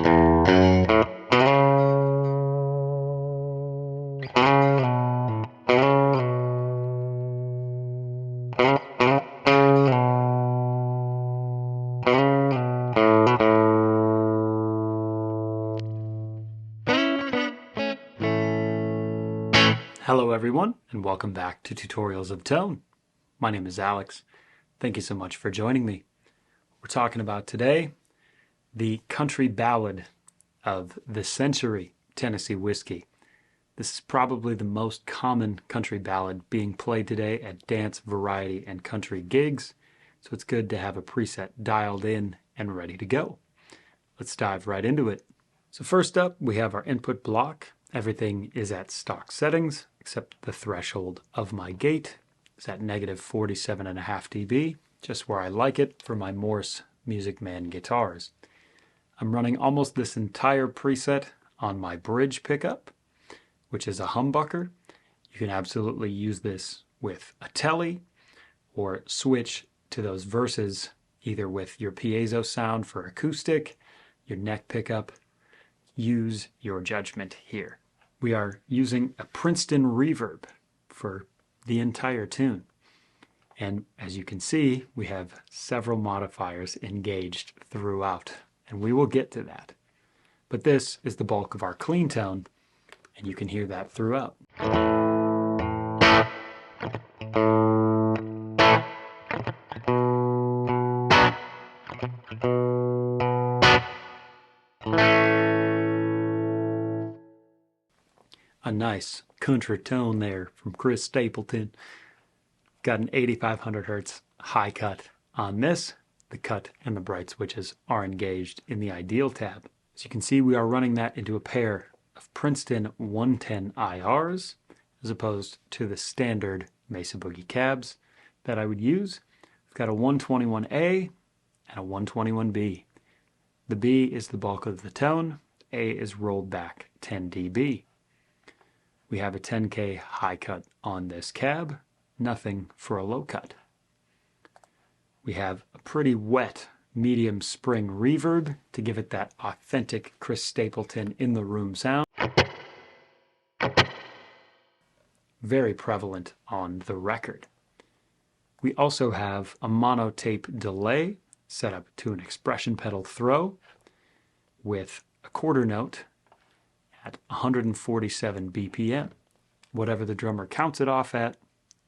Hello everyone, and welcome back to Tutorials of Tone. My name is Alex. Thank you so much for joining me. We're talking about today the country ballad of the century, Tennessee Whiskey. This is probably the most common country ballad being played today at dance, variety, and country gigs, so it's good to have a preset dialed in and ready to go. Let's dive right into it. So first up, we have our input block. Everything is at stock settings, except the threshold of my gate is at negative 47.5 dB, just where I like it for my Morse Music Man guitars. I'm running almost this entire preset on my bridge pickup, which is a humbucker. You can absolutely use this with a telly, or switch to those verses either with your piezo sound for acoustic, your neck pickup. Use your judgment here. We are using a Princeton Reverb for the entire tune. And as you can see, we have several modifiers engaged throughout, and we will get to that. But this is the bulk of our clean tone, and you can hear that throughout. A nice country tone there from Chris Stapleton. Got an 8500 Hertz high cut on this. The cut and the bright switches are engaged in the ideal tab. As you can see, we are running that into a pair of Princeton 110 IRs as opposed to the standard Mesa Boogie cabs that I would use. We've got a 121A and a 121B. The B is the bulk of the tone. A is rolled back 10 dB. We have a 10K high cut on this cab, nothing for a low cut. We have a pretty wet medium spring reverb to give it that authentic Chris Stapleton in the room sound. Very prevalent on the record. We also have a monotape delay set up to an expression pedal throw with a quarter note at 147 BPM. Whatever the drummer counts it off at,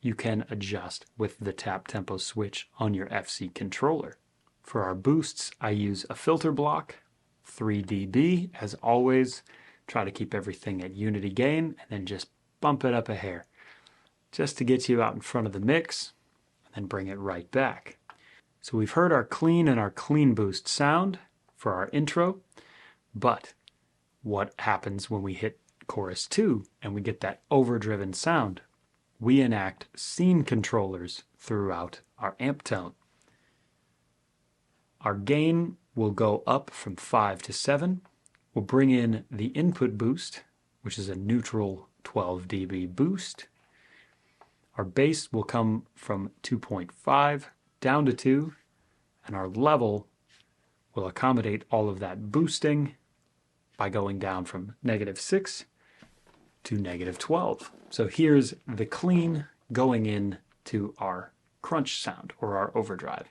you can adjust with the tap tempo switch on your FC controller. For our boosts, I use a filter block, 3 dB as always. Try to keep everything at unity gain and then just bump it up a hair just to get you out in front of the mix and then bring it right back. So we've heard our clean and our clean boost sound for our intro, but what happens when we hit chorus 2 and we get that overdriven sound? We enact scene controllers throughout our amp tone. Our gain will go up from 5 to 7. We'll bring in the input boost, which is a neutral 12 dB boost. Our bass will come from 2.5 down to 2, and our level will accommodate all of that boosting by going down from -6 to -12. So here's the clean going in to our crunch sound or our overdrive.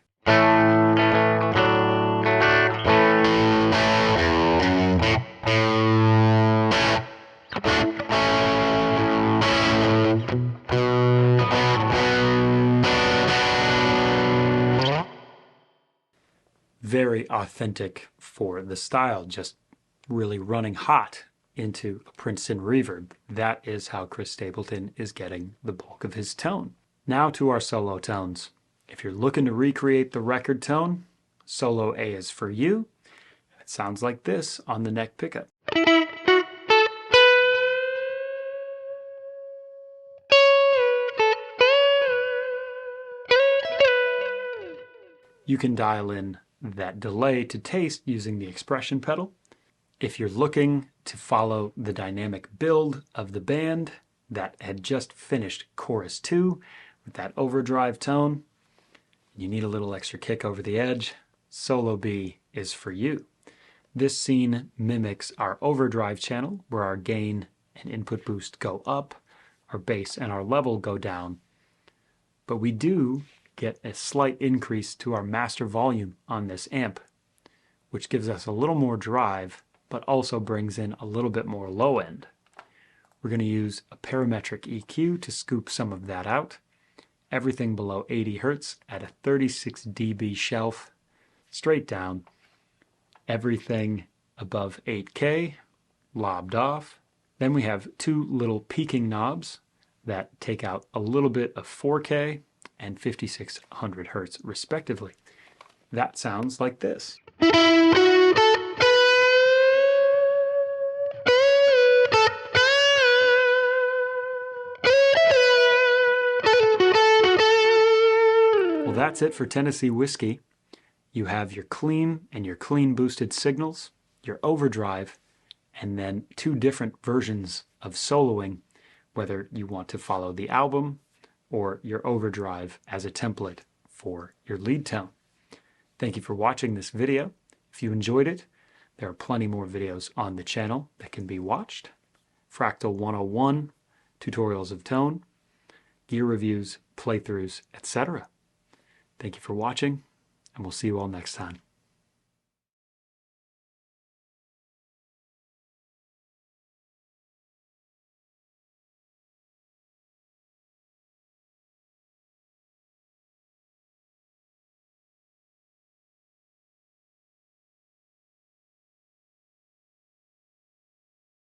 Very authentic for the style, just really running hot into a Princeton Reverb. That is how Chris Stapleton is getting the bulk of his tone. Now to our solo tones. If you're looking to recreate the record tone, solo A is for you. It sounds like this on the neck pickup. You can dial in that delay to taste using the expression pedal. If you're looking to follow the dynamic build of the band that had just finished chorus 2 with that overdrive tone, you need a little extra kick over the edge, solo B is for you. This scene mimics our overdrive channel, where our gain and input boost go up, our bass and our level go down. But we do get a slight increase to our master volume on this amp, which gives us a little more drive, but also brings in a little bit more low end. We're going to use a parametric EQ to scoop some of that out. Everything below 80 Hz at a 36 dB shelf, straight down. Everything above 8K, lobbed off. Then we have two little peaking knobs that take out a little bit of 4K and 5600 Hz respectively. That sounds like this. Well, that's it for Tennessee Whiskey. You have your clean and your clean boosted signals, your overdrive, and then two different versions of soloing, whether you want to follow the album or your overdrive as a template for your lead tone. Thank you for watching this video. If you enjoyed it, there are plenty more videos on the channel that can be watched. Fractal 101, tutorials of tone, gear reviews, playthroughs, etc. Thank you for watching, and we'll see you all next time.